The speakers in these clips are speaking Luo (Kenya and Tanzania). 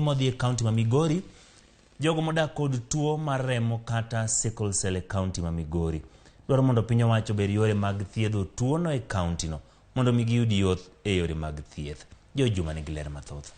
modhi e kaunti ma Migori, jogo modak kod tuo mar remo kata sickle cell e kaunti ma Migori dwaro mondo piny owacho ber yore mag thiedho tuono e kaunti no mondo mi giyud yot e yore mag thieth. Juma nigi ler mathoth.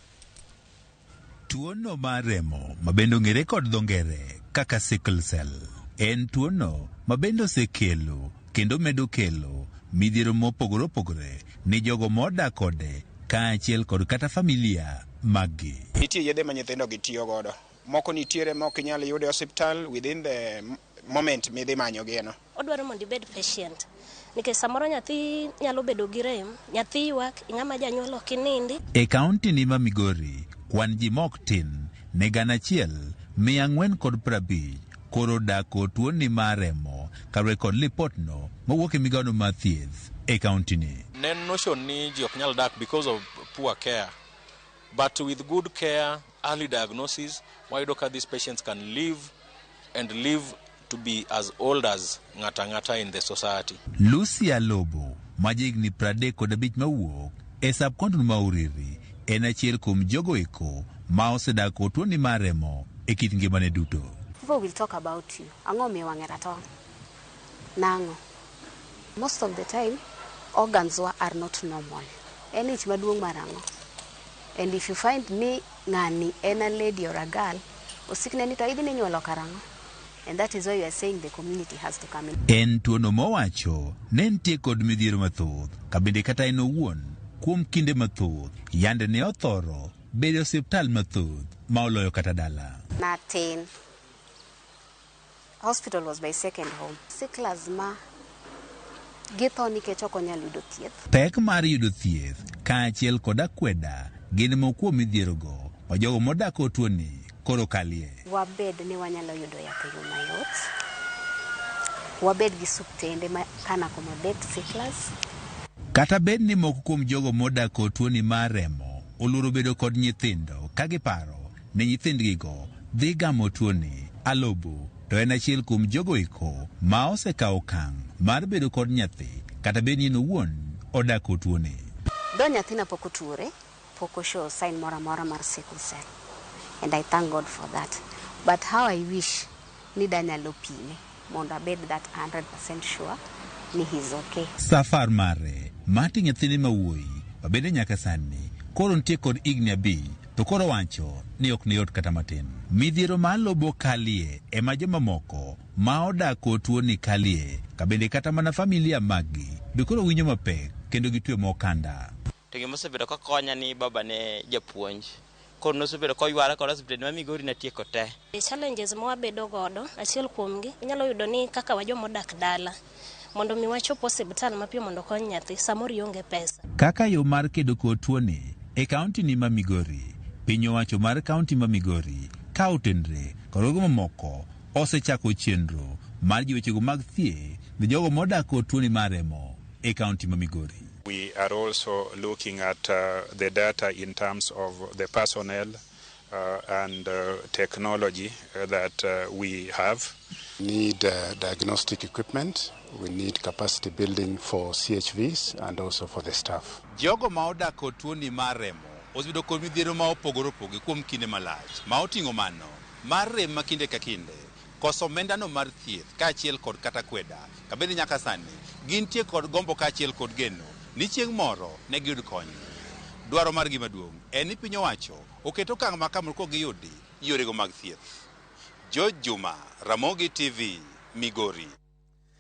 Tuono mar remo mabende ong'ere kod dho ngere kaka sickle cell en tuono mabende osekelo kendo medo kelo midhiero mopogore opogore ni jogo modak kode kaachiel kod kata familia maggi. Nitie yedhe ma nyithindo gitiyo godo. Moko nitiere ma ok inyal yude hospital within the moment midhi manyo gino. Odwaro mondo ibed patient. Nikech samoro nyathi nyalo bedo gi rem, nyathi ywak, ing'ama janyuol ok inindi. E kaunti ni ma Migori, kwan ji mok tin ne 1,450 koro dak kod tuo ni mar remo kaluwore kod lipotno mawuok e migawo mar thieth e kaunti ni. Ne notion ni ji ok nyal dak because of poor care. But with good care, early diagnosis, wayudo ka these patients can live and live to be as old as ngata in the society. Lucia Lobo, majigni 35 mawuok e subkonti ma Uriri, en achiel kuom jogo eko ma osedak kod tuo ni mar remo e kit ngimane duto. People will talk about you. Ang'o mi wang'era to? Nango. Most of the time, organs are not normal. En ich maduong' marang'o. And if you find ni ng'ani en a lady or a girl, osikne ni to idhi ni nyuolo karang'o. And that is why you are saying the community has to come in. En tuono mowacho ne nitie kod midhiero mathoth, kabende kata en owuon kuom kinde mathoth yande ne othoro bedo osiptal mathoth ma oloyo kata dala. Natin. Hospital was my second home. Sicklers ma githo nikech ok onyal yudo thieth. Pek mar yudo thieth kaachiel kod akweda gin moko midhierogo ma jogo modak kod tuoni koro kalie. Wabed ni wanyalo yudo yath e yo mayot. Wabed gi suptende ma kan accommodate sicklers. Kata bed ni moko kuom jogo modak kod tuoni mar remo oluoro bedo kod nyithindo ka giparo ni nyithindgigo dhi gamo tuoni. Alobo to en achiel kuom jogo eko ma osekawo okang' mar bedo kod nyathi kata bed ni en owuon odak kod tuoni. Do nyathina pok otuore, pok oshow sign mora mar sickle cell. And I thank God for that. But how I wish ni danyalo pime mondo abed that 100% sure ni he's okay. Safar mare mati nyathine mawuoyi mabende nyaka sani koro nitie kod higni 5 to koro wacho ni ok ni yot kata matin. Midhiero ma Lobo kalie ema joma moko ma odak kod tuoni kalie kabende kata mana familia maggi be koro winjo mapek kendo gitwe mokanda. To gimosebedo ka konya ni baba ne japuonj. Koro nosebedo ko ywara kod hospital ma Migori na tieko te. Challenges ma wabedo godo, achiel kuomgi inyalo yudo ni kaka wajomo dak dala mondo mi wachop osiptal mapiyo mondo kony nyathi samoro ionge pesa. Kaka yo mar kedo kod tuoni e kaunti ni ma Migori, piny owacho mar kaunti ma Migori ka otenre kod jogo mamoko osechako chenro mar jiwechego mag thieth ne jogo modak kod tuoni mar remo e kaunti ma Migori. We are also looking at the data in terms of the personnel and technology that we have. Need diagnostic equipment. We need capacity building for CHVs and also for the staff. Jogo ma odak kod tuoni mar remo osebedo kod midhiero ma opogore opogore kuom kinde malach ma oting'o mano mar rem ma kinde ka kinde, koso omendano mar thieth kaachiel kod kata kweda kabende nyaka sani gintie kod gombo kaachiel kod geno ni chieng' moro ne giyud kony. Dwaro mar gima duong' en ni piny owacho oketo okang' ma kamoro kogiyudi yorego mag thieth. Juma, Ramogi TV, Migori.